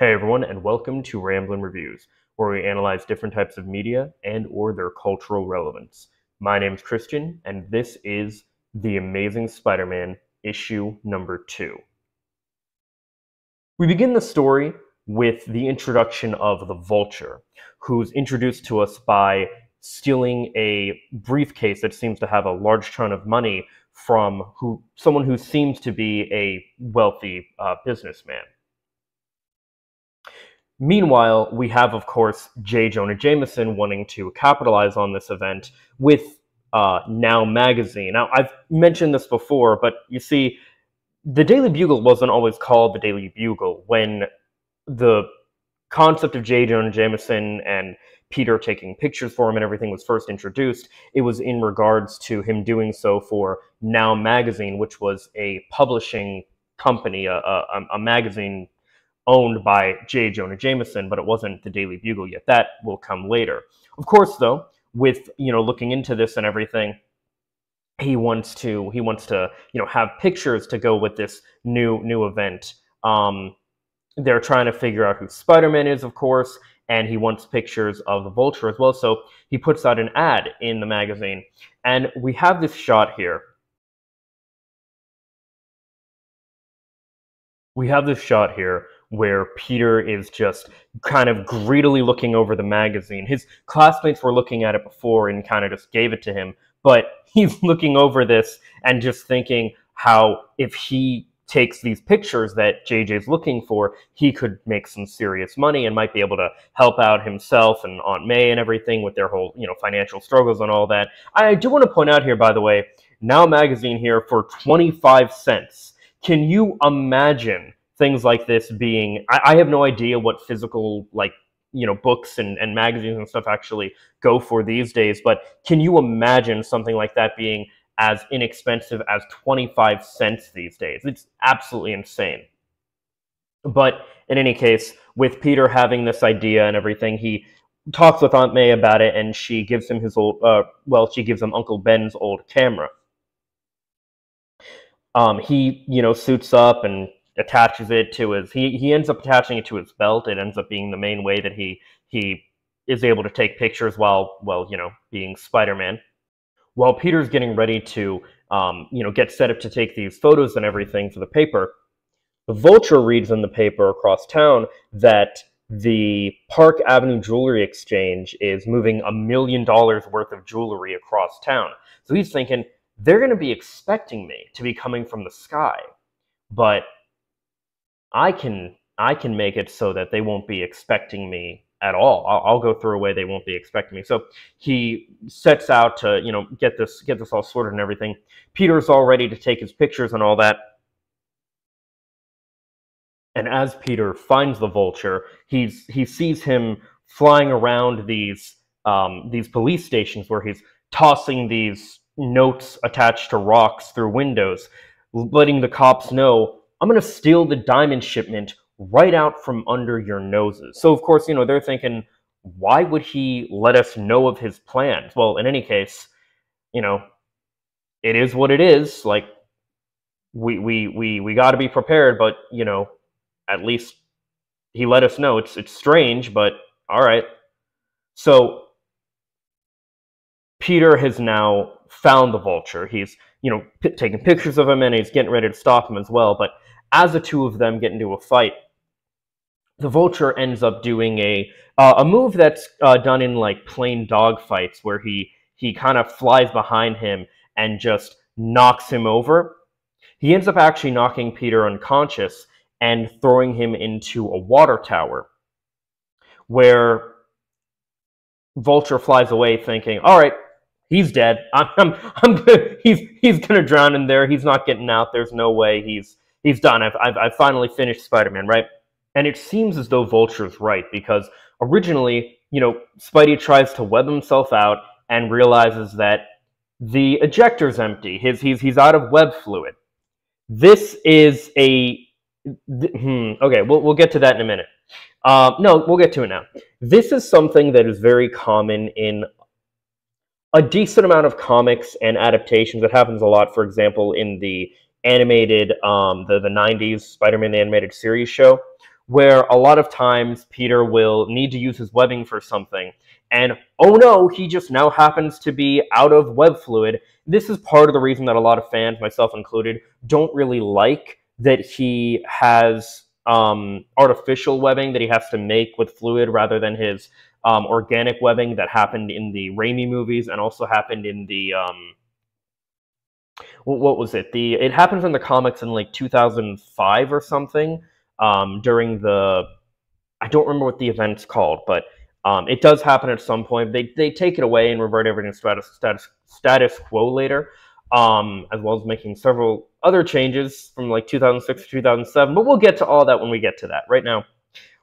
Hey everyone, and welcome to Ramblin' Reviews, where we analyze different types of media and/or their cultural relevance. My name's Christian, and this is The Amazing Spider-Man, issue number 2. We begin the story with the introduction of the Vulture, who's introduced to us by stealing a briefcase that seems to have a large chunk of money from someone who seems to be a wealthy businessman. Meanwhile, we have, of course, J. Jonah Jameson wanting to capitalize on this event with Now Magazine. Now, I've mentioned this before, but you see, the Daily Bugle wasn't always called the Daily Bugle. When the concept of J. Jonah Jameson and Peter taking pictures for him and everything was first introduced, it was in regards to him doing so for Now Magazine, which was a publishing company, a magazine owned by J. Jonah Jameson, but it wasn't the Daily Bugle yet. That will come later. Of course, though, with looking into this and everything, he wants to have pictures to go with this new event. They're trying to figure out who Spider-Man is, of course, and he wants pictures of the Vulture as well. So he puts out an ad in the magazine, and we have this shot here. Where Peter is just kind of greedily looking over the magazine. His classmates were looking at it before and kind of just gave it to him, but he's looking over this and just thinking how if he takes these pictures that JJ's looking for, he could make some serious money and might be able to help out himself and Aunt May and everything with their whole, financial struggles and all that. I do want to point out here, by the way, Now Magazine here for 25 cents. Can you imagine things like this being, I have no idea what physical, books and magazines and stuff actually go for these days, but can you imagine something like that being as inexpensive as 25 cents these days? It's absolutely insane. But in any case, with Peter having this idea and everything, he talks with Aunt May about it, and she gives him his old, she gives him Uncle Ben's old camera. He, suits up and attaches it to his, he ends up attaching it to his belt. It ends up being the main way that he is able to take pictures while being Spider-Man. While Peter's getting ready to, get set up to take these photos and everything for the paper, the Vulture reads in the paper across town that the Park Avenue Jewelry Exchange is moving $1 million worth of jewelry across town. So he's thinking, they're going to be expecting me to be coming from the sky, but I can make it so that they won't be expecting me at all. I'll go through a way they won't be expecting me. So he sets out to, get this all sorted and everything. Peter's all ready to take his pictures and all that. And as Peter finds the Vulture, he sees him flying around these police stations where he's tossing these notes attached to rocks through windows, letting the cops know, I'm going to steal the diamond shipment right out from under your noses. So, of course, they're thinking, why would he let us know of his plans? Well, in any case, it is what it is. Like, we got to be prepared, but, at least he let us know. It's strange, but all right. So Peter has now found the Vulture. He's, taking pictures of him, and he's getting ready to stop him as well. But as the two of them get into a fight, the Vulture ends up doing a move that's done in plain dog fights, where he kind of flies behind him and just knocks him over. He ends up actually knocking Peter unconscious and throwing him into a water tower, where Vulture flies away thinking, all right, he's dead. He's gonna drown in there. He's not getting out. There's no way. He's done. I've finally finished Spider-Man, right? And it seems as though Vulture's right, because originally, Spidey tries to web himself out and realizes that the ejector's empty. He's out of web fluid. This is a okay. We'll get to that in a minute. No, we'll get to it now. This is something that is very common in a decent amount of comics and adaptations. It happens a lot, for example, in the animated, the 90s Spider-Man animated series show, where a lot of times Peter will need to use his webbing for something, and oh no, he just now happens to be out of web fluid. This is part of the reason that a lot of fans, myself included, don't really like that he has artificial webbing that he has to make with fluid rather than his organic webbing that happened in the Raimi movies and also happened in the what was it? It happens in the comics in like 2005 or something, during the, I don't remember what the event's called, but it does happen at some point. They take it away and revert everything to status quo later, as well as making several other changes from like 2006 to 2007. But we'll get to all that when we get to that. Right now,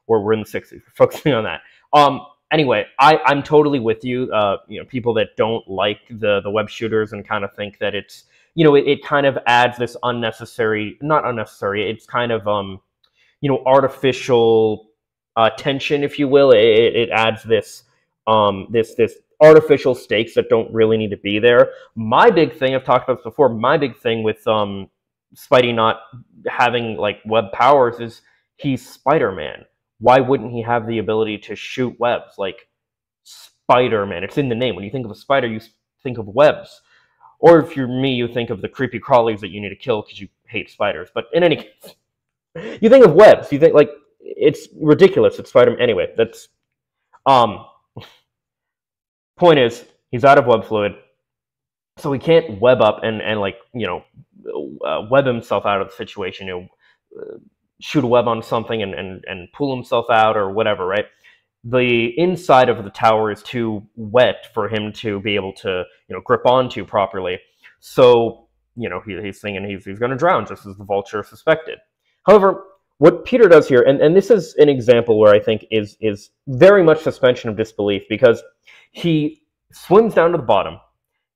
we're in the 60s. We're focusing on that. Anyway, I'm totally with you. People that don't like the web shooters and kind of think that it's, it kind of adds this unnecessary, not unnecessary, it's kind of artificial tension, if you will. It adds this this artificial stakes that don't really need to be there. My big thing, I've talked about this before, my big thing with Spidey not having like web powers is he's Spider-Man. Why wouldn't he have the ability to shoot webs? Like Spider-Man, it's in the name. When you think of a spider, you think of webs. Or if you're me, you think of the creepy crawlies that you need to kill because you hate spiders. But in any case, you think of webs. You think, like, it's ridiculous. It's Spider-Man. Anyway, that's... Point is, he's out of web fluid, so he can't web up and web himself out of the situation, shoot a web on something and pull himself out or whatever, right? The inside of the tower is too wet for him to be able to, grip onto properly. So, he's thinking he's going to drown, just as the Vulture suspected. However, what Peter does here, and this is an example where I think is very much suspension of disbelief, because he swims down to the bottom,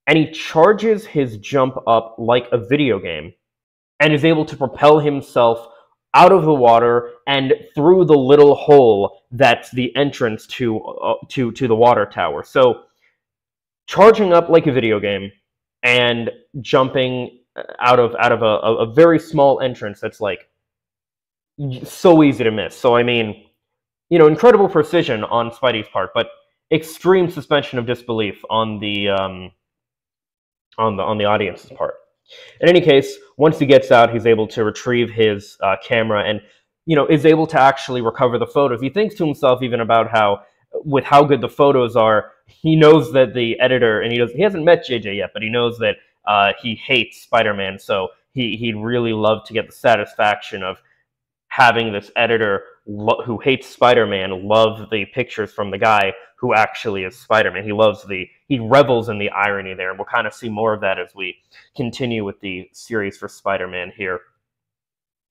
and he charges his jump up like a video game, and is able to propel himself out of the water and through the little hole that's the entrance to the water tower. So, charging up like a video game and jumping out of a very small entrance that's like so easy to miss. So I mean, incredible precision on Spidey's part, but extreme suspension of disbelief on the audience's part. In any case, once he gets out, he's able to retrieve his camera and, is able to actually recover the photos. He thinks to himself even about how, with how good the photos are, he knows that the editor, and he hasn't met JJ yet, but he knows that he hates Spider-Man, so he'd really love to get the satisfaction of having this editor who hates Spider-Man love the pictures from the guy who actually is Spider-Man. He revels in the irony there, and we'll kind of see more of that as we continue with the series for Spider-Man here.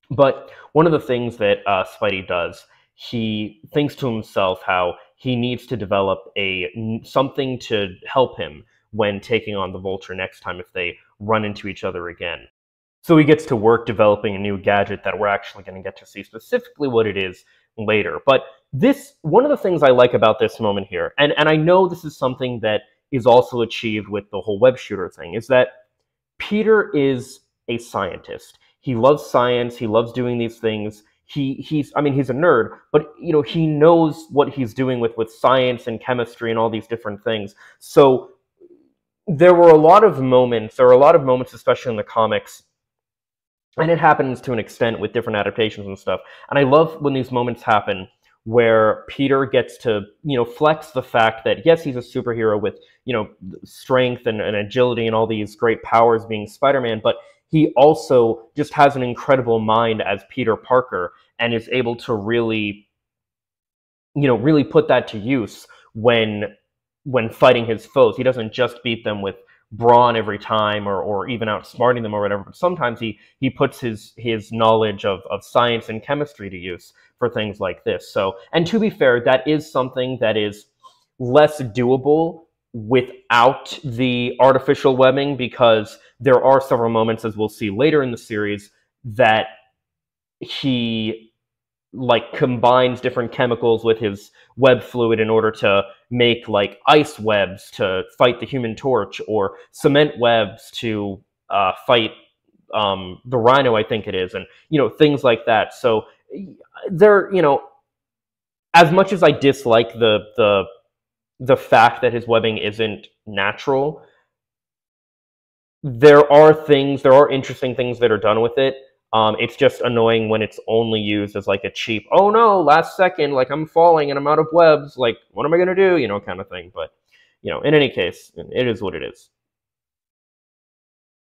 But one of the things that Spidey does, he thinks to himself how he needs to develop something to help him when taking on the Vulture next time if they run into each other again. So he gets to work developing a new gadget that we're actually going to get to see specifically what it is later. But one of the things I like about this moment here, and I know this is something that is also achieved with the whole web shooter thing, is that Peter is a scientist. He loves science. He loves doing these things. He's a nerd, but he knows what he's doing with science and chemistry and all these different things. So there are a lot of moments, especially in the comics, and it happens to an extent with different adaptations and stuff. And I love when these moments happen where Peter gets to, flex the fact that, yes, he's a superhero with, strength and agility and all these great powers being Spider-Man, but he also just has an incredible mind as Peter Parker and is able to really, really put that to use when fighting his foes. He doesn't just beat them with brawn every time or even outsmarting them or whatever, but sometimes he puts his knowledge of science and chemistry to use for things like this. So, and to be fair, that is something that is less doable without the artificial webbing, because there are several moments, as we'll see later in the series, that he combines different chemicals with his web fluid in order to make ice webs to fight the Human Torch, or cement webs to fight the Rhino, I think it is, and things like that. So there, as much as I dislike the fact that his webbing isn't natural, there are interesting things that are done with it. It's just annoying when it's only used as like a cheap, oh no, last second, like I'm falling and I'm out of webs, like what am I gonna do, kind of thing. But in any case, it is what it is.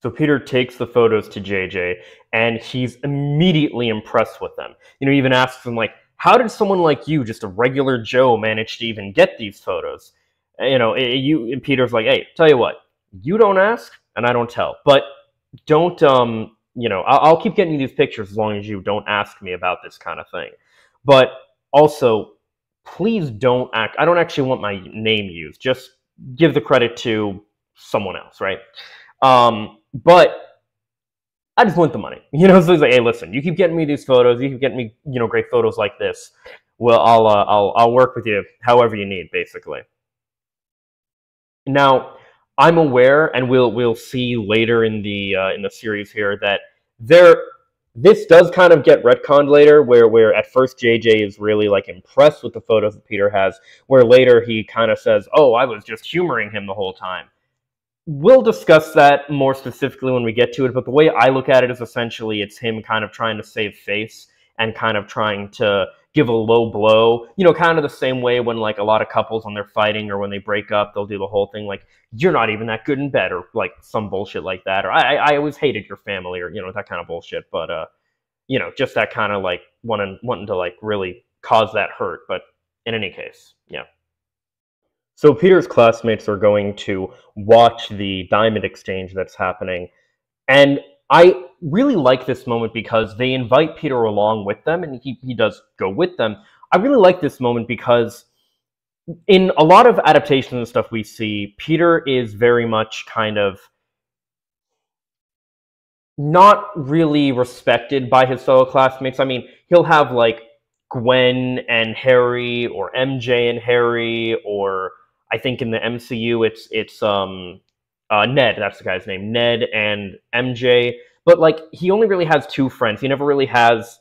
So Peter takes the photos to JJ, and he's immediately impressed with them. He even asks him, like, how did someone like you, just a regular Joe, manage to even get these photos? And Peter's like, hey, tell you what, you don't ask, and I don't tell. But don't, I'll keep getting you these pictures as long as you don't ask me about this kind of thing. But also, please don't act. I don't actually want my name used. Just give the credit to someone else, right? But I just want the money, So he's like, hey, listen, you keep getting me these photos, you keep getting me, great photos like this. Well, I'll work with you however you need, basically. Now, I'm aware, and we'll see later in the series here that this does kind of get retconned later, where at first JJ is really like impressed with the photos that Peter has, where later he kind of says, oh, I was just humoring him the whole time. We'll discuss that more specifically when we get to it, but the way I look at it is essentially it's him kind of trying to save face and kind of trying to give a low blow, kind of the same way when like a lot of couples when they're fighting or when they break up, they'll do the whole thing like, you're not even that good in bed, or like some bullshit like that, or I always hated your family, or that kind of bullshit. But just that kind of like wanting to like really cause that hurt. But in any case, yeah. So Peter's classmates are going to watch the diamond exchange that's happening, and I really like this moment because they invite Peter along with them, and he does go with them. I really like this moment because in a lot of adaptations and stuff we see, Peter is very much kind of not really respected by his fellow classmates. I mean, he'll have like Gwen and Harry, or MJ and Harry, or I think in the MCU it's Ned, that's the guy's name, Ned and MJ. But like he only really has two friends. He never really has,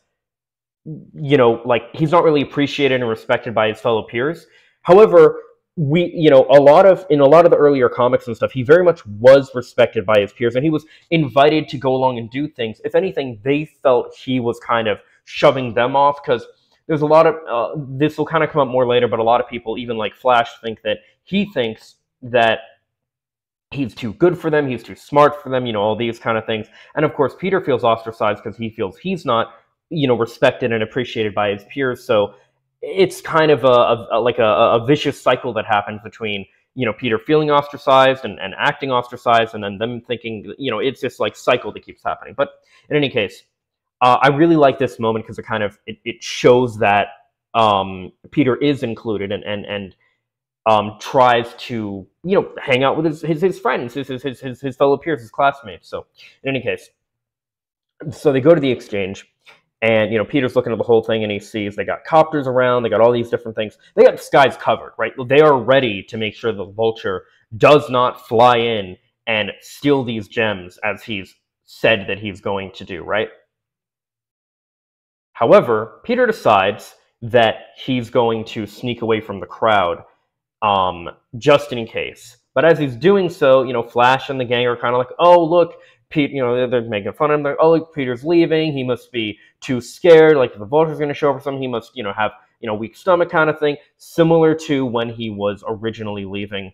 like he's not really appreciated and respected by his fellow peers. However, in a lot of the earlier comics and stuff, he very much was respected by his peers, and he was invited to go along and do things. If anything, they felt he was kind of shoving them off, because there's a lot of this will kind of come up more later, but a lot of people, even like Flash, think that he thinks that he's too good for them, he's too smart for them, all these kind of things. And of course, Peter feels ostracized because he feels he's not, respected and appreciated by his peers. So it's kind of a vicious cycle that happens between, Peter feeling ostracized and acting ostracized, and then them thinking, it's this like cycle that keeps happening. But in any case, I really like this moment because it shows that Peter is included and tries to hang out with his friends, his fellow peers, his classmates. So in any case, so they go to the exchange, and Peter's looking at the whole thing, and he sees they got copters around, they got all these different things, they got the skies covered, right? They are ready to make sure the Vulture does not fly in and steal these gems as he's said that he's going to do, right? However, Peter decides that he's going to sneak away from the crowd, just in case. But as he's doing so, Flash and the gang are kind of like, oh, look, Pete, they're making fun of him. They're, oh, look, Peter's leaving. He must be too scared. Like, if the Vulture's going to show up or something, he must, have, weak stomach kind of thing. Similar to when he was originally leaving,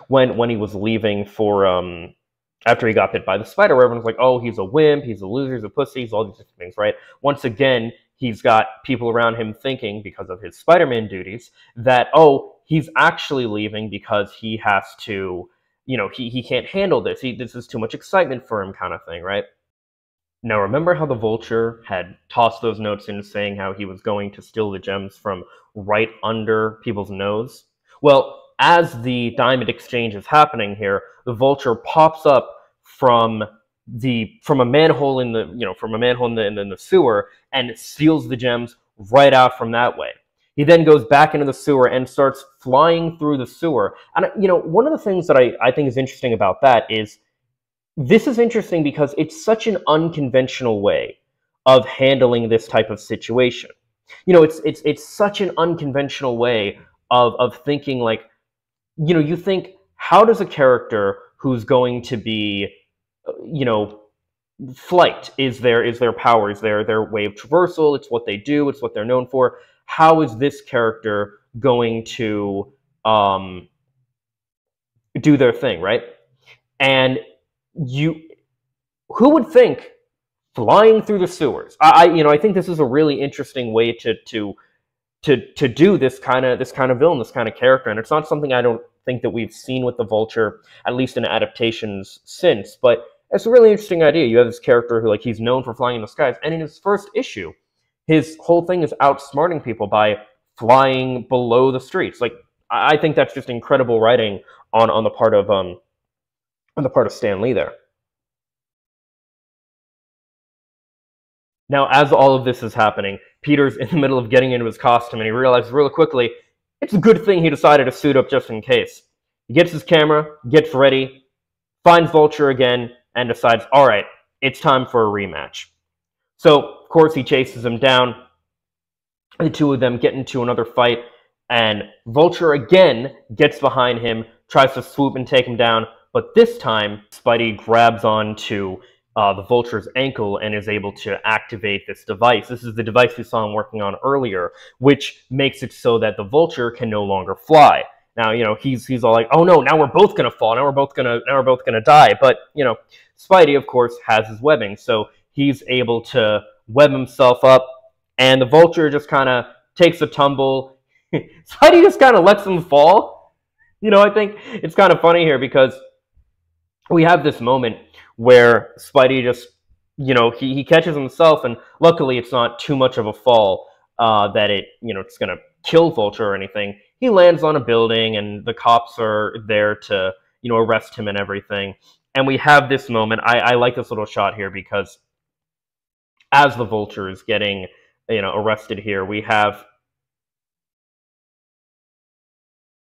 when he was leaving for, after he got bit by the spider, where everyone's like, oh, he's a wimp, he's a loser, he's a pussy, he's all these different things, right? Once again, he's got people around him thinking, because of his Spider-Man duties, that, oh, he's actually leaving because he has to, he can't handle this. This is too much excitement for him kind of thing, right? Now, remember how the Vulture had tossed those notes in saying how he was going to steal the gems from right under people's nose? Well, as the diamond exchange is happening here, the Vulture pops up from a manhole in the sewer and steals the gems right out from that way. He then goes back into the sewer and starts flying through the sewer. And one of the things that I think is interesting about that is this is interesting because it's such an unconventional way of handling this type of situation. It's such an unconventional way of thinking. Like, you think, how does a character who's going to be, you know, flight is their power, is their way of traversal, it's what they do, it's what they're known for. How is this character going to do their thing, right? And you who would think flying through the sewers? I think this is a really interesting way to do this kind of villain, this kind of character, and it's not something I don't think that we've seen with the Vulture, at least in adaptations since. But it's a really interesting idea. You have this character who, like, he's known for flying in the skies, and in his first issue, his whole thing is outsmarting people by flying below the streets. Like, I think that's just incredible writing on the part of Stan Lee there. Now, as all of this is happening, Peter's in the middle of getting into his costume, and he realizes really quickly it's a good thing he decided to suit up just in case. He gets his camera, gets ready, finds Vulture again, and decides, all right, it's time for a rematch. So, of course, he chases him down. The two of them get into another fight, and Vulture again gets behind him, tries to swoop and take him down, but this time, Spidey grabs onto the Vulture's ankle and is able to activate this device. This is the device we saw him working on earlier, which makes it so that the Vulture can no longer fly. Now, he's all like, "Oh no, now we're both gonna fall. Now we're both gonna die." But Spidey, of course, has his webbing, so he's able to web himself up, and the Vulture just kind of takes a tumble. Spidey just kind of lets him fall. I think it's kind of funny here because we have this moment where Spidey just, he catches himself, and luckily it's not too much of a fall that it's going to kill Vulture or anything. He lands on a building, and the cops are there to, arrest him and everything. And we have this moment. I like this little shot here because as the Vulture is getting, arrested here, we have...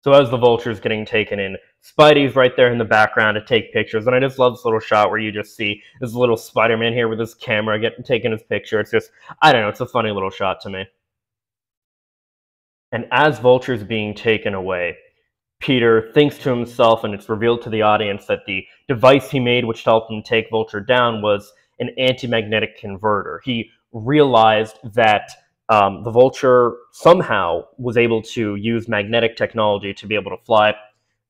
So as the Vulture's getting taken in, Spidey's right there in the background to take pictures, and I just love this little shot where you just see this little Spider-Man here with his camera taking his picture. It's just, I don't know, it's a funny little shot to me. And as Vulture's being taken away, Peter thinks to himself, and it's revealed to the audience, that the device he made which helped him take Vulture down was an anti-magnetic converter. He realized that the Vulture somehow was able to use magnetic technology to be able to fly.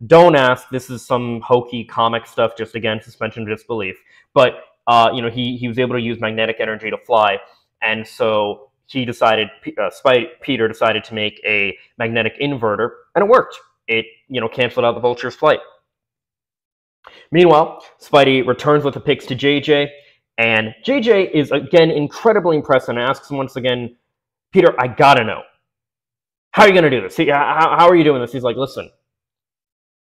Don't ask, this is some hokey comic stuff, just again, suspension of disbelief. But, he was able to use magnetic energy to fly, and so he decided, Peter decided to make a magnetic inverter, and it worked. It, canceled out the Vulture's flight. Meanwhile, Spidey returns with the pics to JJ, and JJ is, again, incredibly impressed and asks him once again, "Peter, I gotta know, how are you gonna do this? How are you doing this?" He's like, "Listen,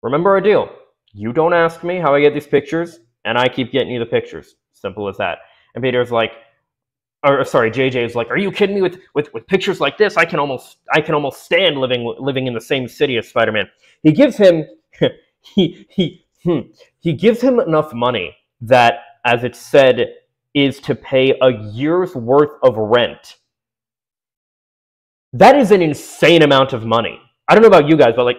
remember our deal. You don't ask me how I get these pictures, and I keep getting you the pictures. Simple as that." And Peter's like, JJ is like, "Are you kidding me? With pictures like this, I can almost stand living in the same city as Spider-Man." He gives him he gives him enough money that, as it's said, is to pay a year's worth of rent. That is an insane amount of money. I don't know about you guys, but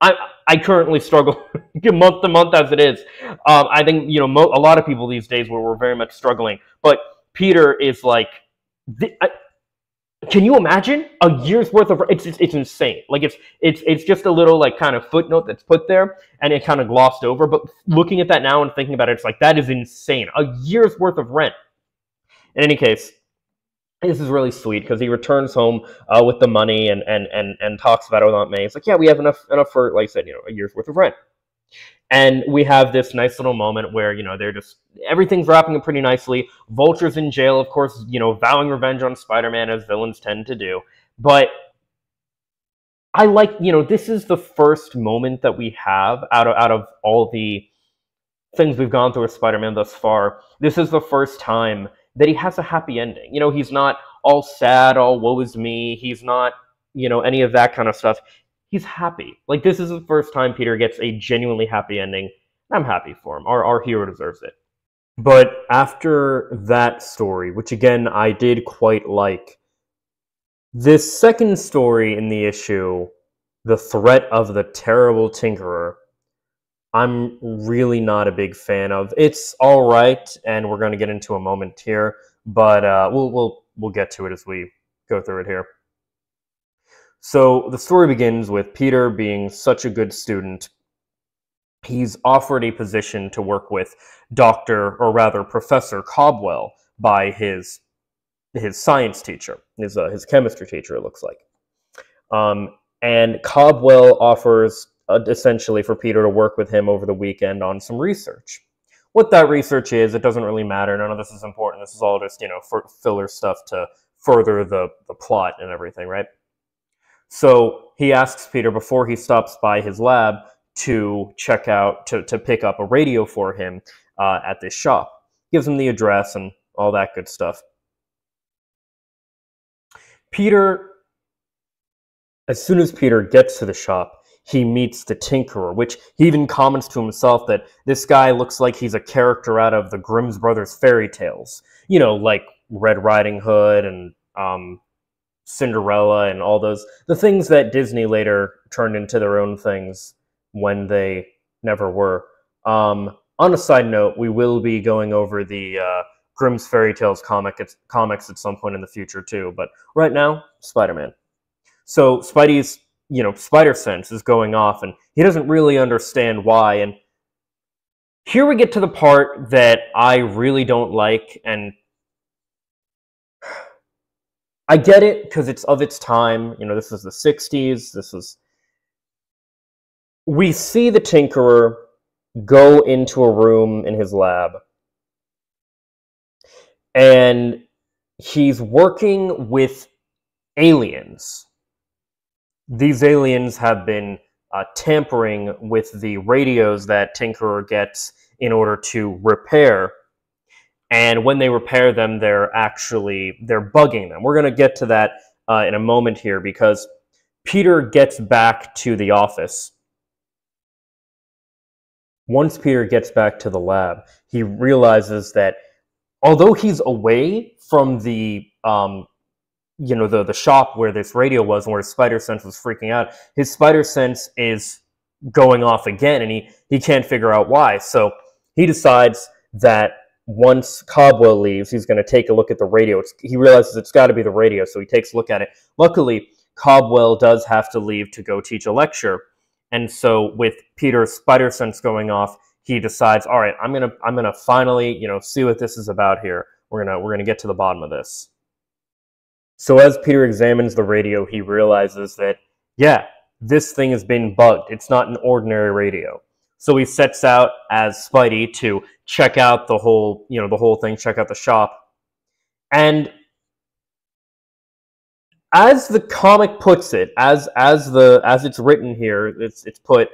I currently struggle month to month as it is. I think a lot of people these days we're very much struggling. But Peter is like, can you imagine a year's worth of? It's insane. Like it's just a little kind of footnote that's put there, and it kind of glossed over. But looking at that now and thinking about it, it's like that is insane. A year's worth of rent. In any case, this is really sweet because he returns home with the money and talks about it with Aunt May. It's like, yeah, we have enough for, like I said, a year's worth of rent. And we have this nice little moment where, they're just, everything's wrapping up pretty nicely. Vulture's in jail, of course, vowing revenge on Spider-Man, as villains tend to do. But I like, this is the first moment that we have out of all the things we've gone through with Spider-Man thus far. This is the first time that he has a happy ending. He's not all sad, all woe is me. He's not, any of that kind of stuff. He's happy. Like, this is the first time Peter gets a genuinely happy ending. I'm happy for him. Our hero deserves it. But after that story, which again I did quite like, this second story in the issue, The Threat of the Terrible Tinkerer, I'm really not a big fan of. It's all right, and we're going to get into a moment here, but we'll get to it as we go through it here. So the story begins with Peter being such a good student. He's offered a position to work with Dr. or rather Professor Cobwell by his science teacher, his chemistry teacher, it looks like. And Cobwell offers essentially for Peter to work with him over the weekend on some research. What that research is, it doesn't really matter. None of this is important. This is all just, filler stuff to further the plot and everything, right? So he asks Peter before he stops by his lab to check out, to pick up a radio for him at this shop. Gives him the address and all that good stuff. As soon as Peter gets to the shop, he meets the Tinkerer, which he even comments to himself that this guy looks like he's a character out of the Grimm Brothers fairy tales. You know, like Red Riding Hood and Cinderella and all those, the things that Disney later turned into their own things when they never were. On a side note, we will be going over the Grimm's Fairy Tales comics at some point in the future too, but right now, Spider-Man. So Spidey's, spider sense is going off, and he doesn't really understand why, and here we get to the part that I really don't like, and I get it, because it's of its time. This is the 60s. We see the Tinkerer go into a room in his lab, and he's working with aliens. These aliens have been tampering with the radios that Tinkerer gets in order to repair. And when they repair them, they're bugging them. We're going to get to that in a moment here, because Peter gets back to the office. Once Peter gets back to the lab, he realizes that although he's away from the shop where this radio was and where his spider sense was freaking out, his spider sense is going off again, and he can't figure out why. So he decides that once Cobwell leaves, he's going to take a look at the radio. He realizes it's got to be the radio, so he takes a look at it. Luckily, Cobwell does have to leave to go teach a lecture, and so with Peter's spider sense going off, he decides, all right, I'm gonna finally, see what this is about here. We're gonna get to the bottom of this. So as Peter examines the radio, he realizes that, yeah, this thing has been bugged. It's not an ordinary radio. So he sets out as Spidey to check out the whole thing, check out the shop. And as the comic puts it, as it's written here, it's put,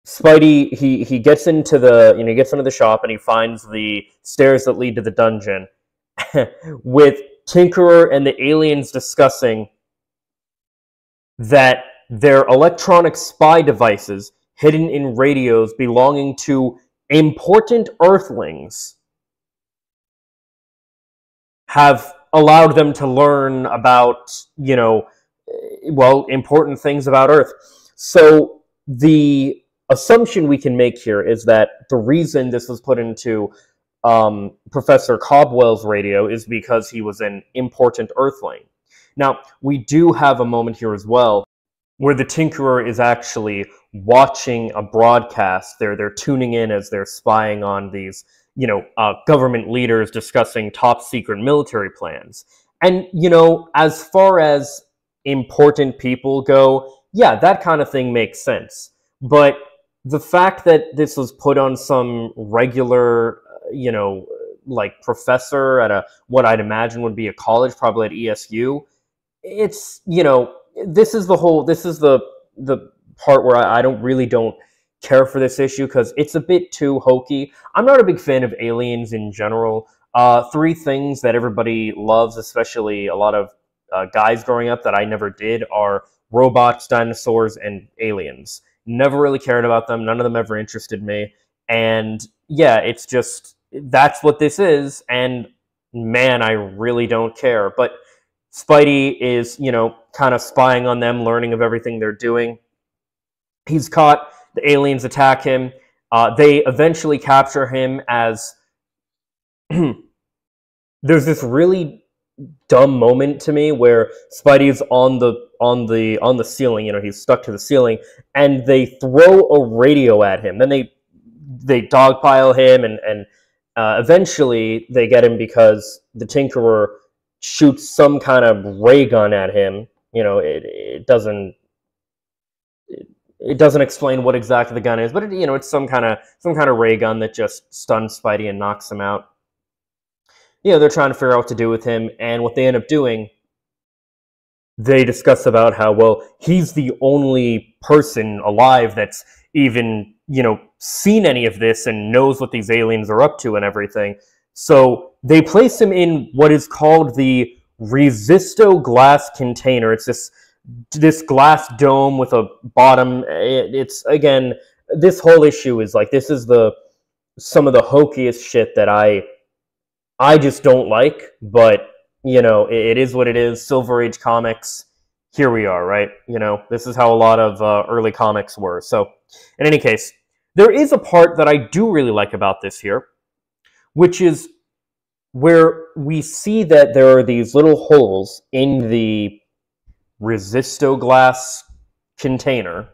Spidey, he gets into the shop, and he finds the stairs that lead to the dungeon, with Tinkerer and the aliens discussing that their electronic spy devices hidden in radios belonging to important Earthlings have allowed them to learn about, important things about Earth. So the assumption we can make here is that the reason this was put into Professor Cobwell's radio is because he was an important Earthling. Now, we do have a moment here as well where the Tinkerer is actually watching a broadcast. They're tuning in as they're spying on these, government leaders discussing top secret military plans. And, as far as important people go, yeah, that kind of thing makes sense. But the fact that this was put on some regular, professor at what I'd imagine would be a college, probably at ESU, it's, this is the part where I don't care for this issue, because it's a bit too hokey. I'm not a big fan of aliens in general. Three things that everybody loves, especially a lot of guys growing up, that I never did, are robots, dinosaurs, and aliens. Never really cared about them. None of them ever interested me. And yeah, it's just, that's what this is, and man, I really don't care. But Spidey is, kind of spying on them, learning of everything they're doing. He's caught, the aliens attack him. They eventually capture him as there's this really dumb moment to me where Spidey's on the ceiling, he's stuck to the ceiling, and they throw a radio at him. Then they dogpile him, and eventually they get him because the Tinkerer shoots some kind of ray gun at him. It doesn't explain what exactly the gun is, but it's some kind of ray gun that just stuns Spidey and knocks him out. They're trying to figure out what to do with him, and what they end up doing, they discuss about how, well, he's the only person alive that's even, seen any of this and knows what these aliens are up to and everything. So they place him in what is called the resisto glass container. It's this glass dome with a bottom. It's, again, this whole issue is like, this is some of the hokiest shit that I just don't like, but, it is what it is. Silver Age comics, here we are, right? This is how a lot of early comics were. So, in any case, there is a part that I do really like about this here, which is where we see that there are these little holes in the resisto glass container,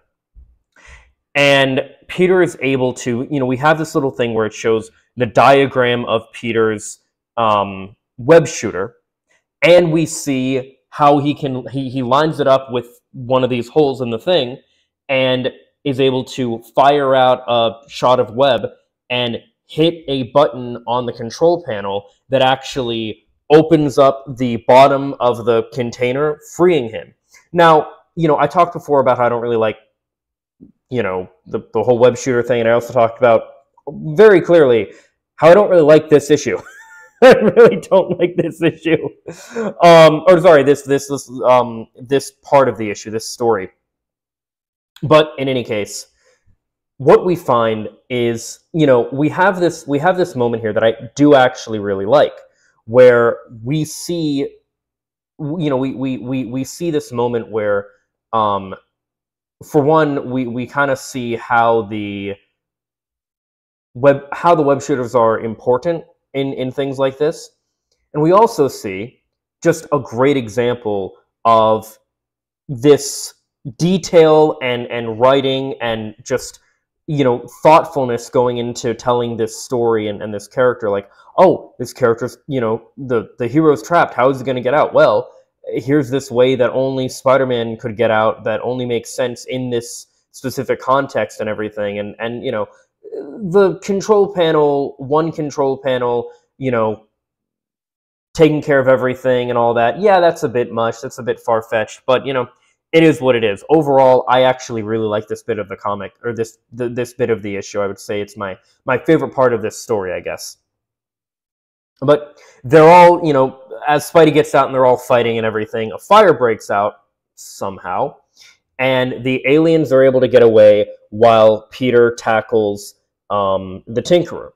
and Peter is able to, we have this little thing where it shows the diagram of Peter's web shooter, and we see how he lines it up with one of these holes in the thing, and is able to fire out a shot of web and hit a button on the control panel that actually opens up the bottom of the container, freeing him. Now, I talked before about how I don't really like, the whole web shooter thing, and I also talked about very clearly how I don't really like this issue. I really don't like this issue. Or sorry, this part of the issue, this story. But in any case, what we find is, we have this moment here that I do actually really like, where we see, we see this moment where, for one, we kind of see how the web shooters are important in things like this. And we also see just a great example of this detail and writing and just, thoughtfulness going into telling this story and this character. Like, oh, this character's, the hero's trapped. How is he going to get out? Well, here's this way that only Spider-Man could get out, that only makes sense in this specific context and everything. And the one control panel, taking care of everything and all that. Yeah, that's a bit much. That's a bit far-fetched, but, it is what it is. Overall, I actually really like this bit of the comic, or this bit of the issue. I would say it's my favorite part of this story, I guess. But they're all, as Spidey gets out and they're all fighting and everything, a fire breaks out somehow, and the aliens are able to get away while Peter tackles the Tinkerer.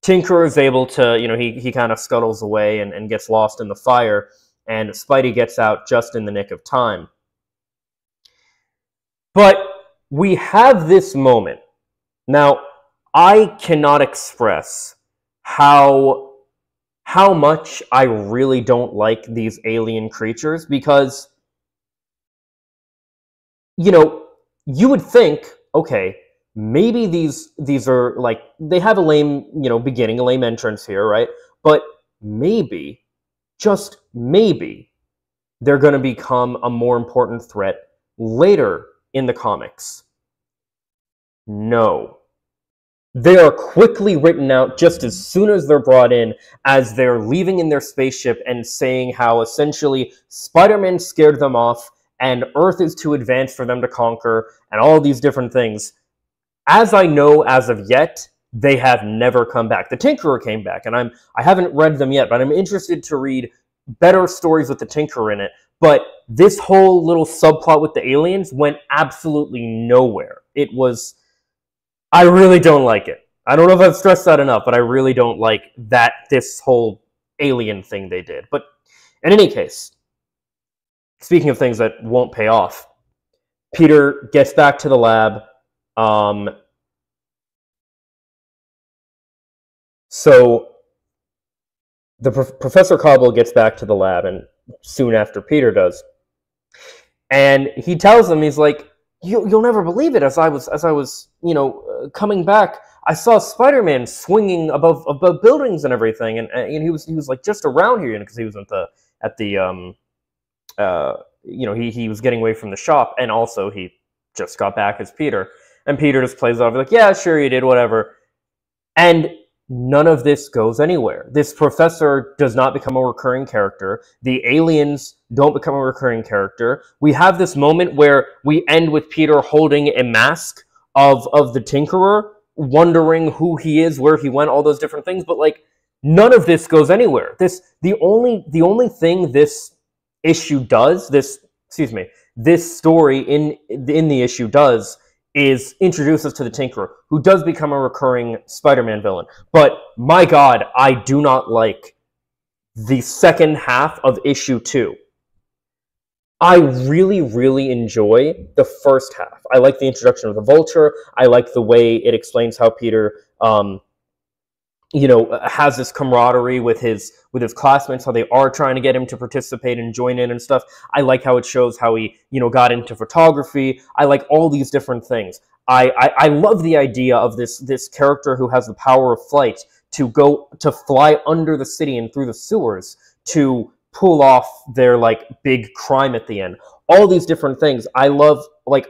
Tinkerer is able to, he kind of scuttles away and gets lost in the fire, and Spidey gets out just in the nick of time. But we have this moment. Now, I cannot express how much I really don't like these alien creatures, because, you would think, okay, maybe these are, like, they have a lame, beginning, a lame entrance here, right? But maybe, just maybe, they're going to become a more important threat later in the comics. No. They are quickly written out just as soon as they're brought in, as they're leaving in their spaceship and saying how essentially Spider-Man scared them off and Earth is too advanced for them to conquer and all these different things. As I know, as of yet, they have never come back. The Tinkerer came back, and I haven't read them yet, but I'm interested to read better stories with the Tinkerer in it. But this whole little subplot with the aliens went absolutely nowhere. It was I really don't like it. I don't know if I've stressed that enough, but I really don't like this whole alien thing they did. But in any case, speaking of things that won't pay off, Peter gets back to the lab. So the Professor Cobble gets back to the lab, and soon after Peter does, and he tells him, he's like, "You'll never believe it. As I was, coming back, I saw Spider-Man swinging above buildings and everything, and he was like just around here, because he was at the he was getting away from the shop, and also he just got back as Peter, and Peter just plays off like, yeah, sure you did, whatever, and none of this goes anywhere. This professor does not become a recurring character. The aliens don't become a recurring character. We have this moment where we end with Peter holding a mask of the Tinkerer, wondering who he is, where he went, all those different things, but like none of this goes anywhere. The only thing this issue does, this story in the issue does, is introduce us to the Tinkerer, who does become a recurring Spider-Man villain. But my God, I do not like the second half of issue 2. I really, really enjoy the first half. I like the introduction of the Vulture. I like the way it explains how Peter has this camaraderie with his classmates, how they are trying to get him to participate and join in and stuff. I like how it shows how he, got into photography. I like all these different things. I love the idea of this character who has the power of flight to fly under the city and through the sewers to pull off their big crime at the end. All these different things. I love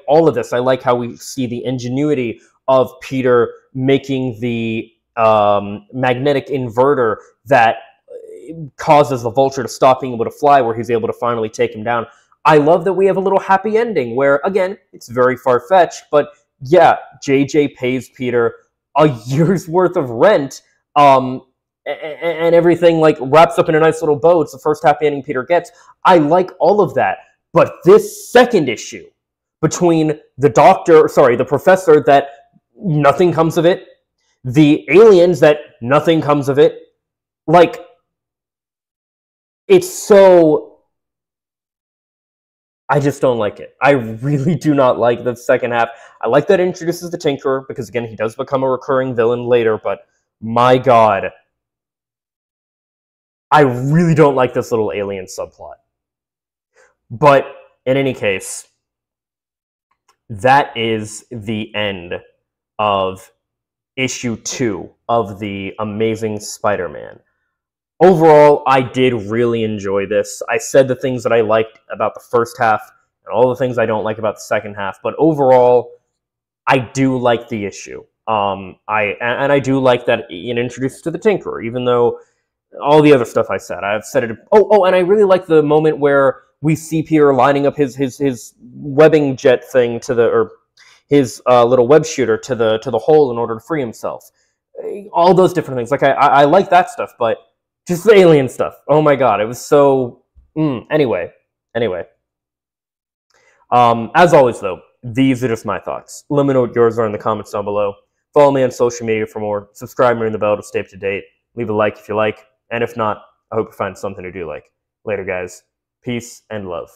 all of this. I like how we see the ingenuity of Peter making the magnetic inverter that causes the Vulture to stop being able to fly, where he's able to finally take him down. I love that we have a little happy ending where, again, it's very far-fetched, but yeah, JJ pays Peter a year's worth of rent, and everything wraps up in a nice little bow. It's the first happy ending Peter gets. I like all of that, but this second issue between the professor, that nothing comes of it, the aliens, that nothing comes of it, it's so... I just don't like it. I really do not like the second half. I like that it introduces the Tinkerer, because again, he does become a recurring villain later, but my God, I really don't like this little alien subplot. But in any case, that is the end of issue 2 of The Amazing Spider-Man. Overall, I did really enjoy this. I said the things that I liked about the first half and all the things I don't like about the second half, but overall, I do like the issue. I do like that it introduces to the Tinkerer, even though all the other stuff I said. I've said it. Oh, and I really like the moment where we see Peter lining up his webbing jet thing his little web shooter to the hole in order to free himself. All those different things. I like that stuff, but just the alien stuff. Oh my God, it was so... Anyway. As always, though, these are just my thoughts. Let me know what yours are in the comments down below. Follow me on social media for more. Subscribe and ring the bell to stay up to date. Leave a like if you like. And if not, I hope you find something to do like. Later, guys. Peace and love.